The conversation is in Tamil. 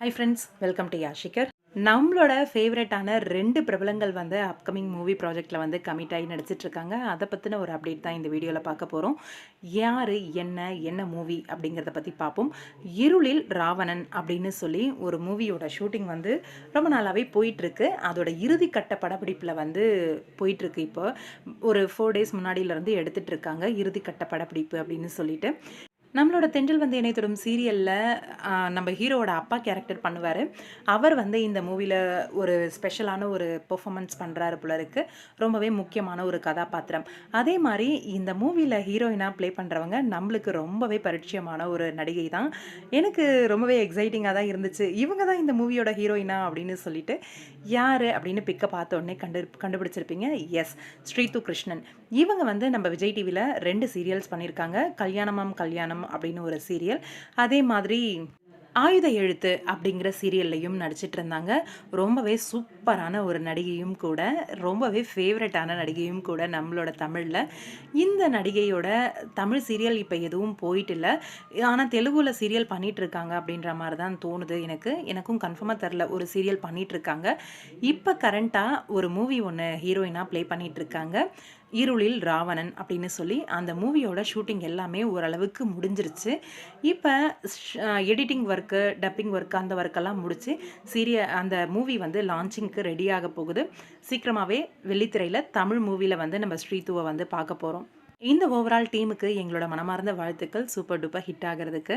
ஹை ஃப்ரெண்ட்ஸ், வெல்கம் டு யாஷிகர். நம்மளோட ஃபேவரட்டான 2 பிரபலங்கள் வந்து அப்கமிங் மூவி ப்ராஜெக்ட்டில் வந்து கமிட் ஆகி நடிச்சிட்ருக்காங்க. அதை பற்றின ஒரு அப்டேட் தான் இந்த வீடியோவில் பார்க்க போகிறோம். யார், என்ன மூவி அப்படிங்கிறத பற்றி பார்ப்போம். இருளில் ராவணன் அப்படின்னு சொல்லி ஒரு மூவியோட ஷூட்டிங் வந்து ரொம்ப நாளாகவே போயிட்டுருக்கு. அதோட இறுதி கட்ட படப்பிடிப்பில் வந்து போயிட்டுருக்கு. இப்போ ஒரு 4 டேஸ் முன்னாடியிலேருந்து எடுத்துகிட்ருக்காங்க இறுதி கட்ட படப்பிடிப்பு அப்படின்னு சொல்லிட்டு. நம்மளோட தென்றல் வந்து இணையத்தொடும் சீரியலில் நம்ம ஹீரோவோட அப்பா கேரக்டர் பண்ணுவார். அவர் வந்து இந்த மூவியில் ஒரு ஸ்பெஷலான ஒரு பெர்ஃபார்மன்ஸ் பண்ணுறாரு போல இருக்கு. ரொம்பவே முக்கியமான ஒரு கதாபாத்திரம். அதே மாதிரி இந்த மூவியில் ஹீரோயினாக ப்ளே பண்ணுறவங்க நம்மளுக்கு ரொம்பவே பரிச்சயமான ஒரு நடிகை தான். எனக்கு ரொம்பவே எக்ஸைட்டிங்காக தான் இருந்துச்சு. இவங்க தான் இந்த மூவியோட ஹீரோயினா அப்படின்னு சொல்லிட்டு. யார் அப்படின்னு பிக்க பார்த்த உடனே கண்டுபிடிச்சிருப்பீங்க. எஸ், ஸ்ரீது கிருஷ்ணன். இவங்க வந்து நம்ம விஜய் டிவியில் 2 சீரியல்ஸ் பண்ணியிருக்காங்க. கல்யாணமாம் கல்யாணம் அப்படின்னு ஒரு சீரியல், அதே மாதிரி ஆயுத எழுத்து அப்படிங்கிற சீரியல்லையும் நடிச்சிட்டு இருந்தாங்க. ரொம்பவே சூப்பரான ஒரு நடிகையும் கூட, ரொம்பவே ஃபேவரட்டான நடிகையும் கூட நம்மளோட தமிழில். இந்த நடிகையோட தமிழ் சீரியல் இப்போ எதுவும் போயிட்டு இல்லை, ஆனால் தெலுங்குல சீரியல் பண்ணிகிட்ருக்காங்க அப்படின்ற மாதிரி தான் தோணுது. எனக்கும் கன்ஃபார்மாக தெரில. ஒரு சீரியல் பண்ணிகிட்ருக்காங்க. இப்போ கரண்ட்டாக ஒரு மூவி ஒன்று ஹீரோயினாக ப்ளே பண்ணிகிட்ருக்காங்க. இருளில் ராவணன் அப்படின்னு சொல்லி அந்த மூவியோட ஷூட்டிங் எல்லாமே ஓரளவுக்கு முடிஞ்சிருச்சு. இப்போ எடிட்டிங் ஒர்க்கு, டப்பிங் ஒர்க்கு, அந்த ஒர்க்கெல்லாம் முடித்து அந்த மூவி வந்து லான்ச்சிங்க்கு ரெடியாக போகுது. சீக்கிரமாகவே வெள்ளித்திரையில் தமிழ் மூவியில் வந்து நம்ம ஸ்ரீதுவை வந்து பார்க்க போகிறோம். இந்த ஓவரால் டீமுக்கு எங்களோட மனமார்ந்த வாழ்த்துக்கள். சூப்பர் டூப்பர் ஹிட் ஆகிறதுக்கு.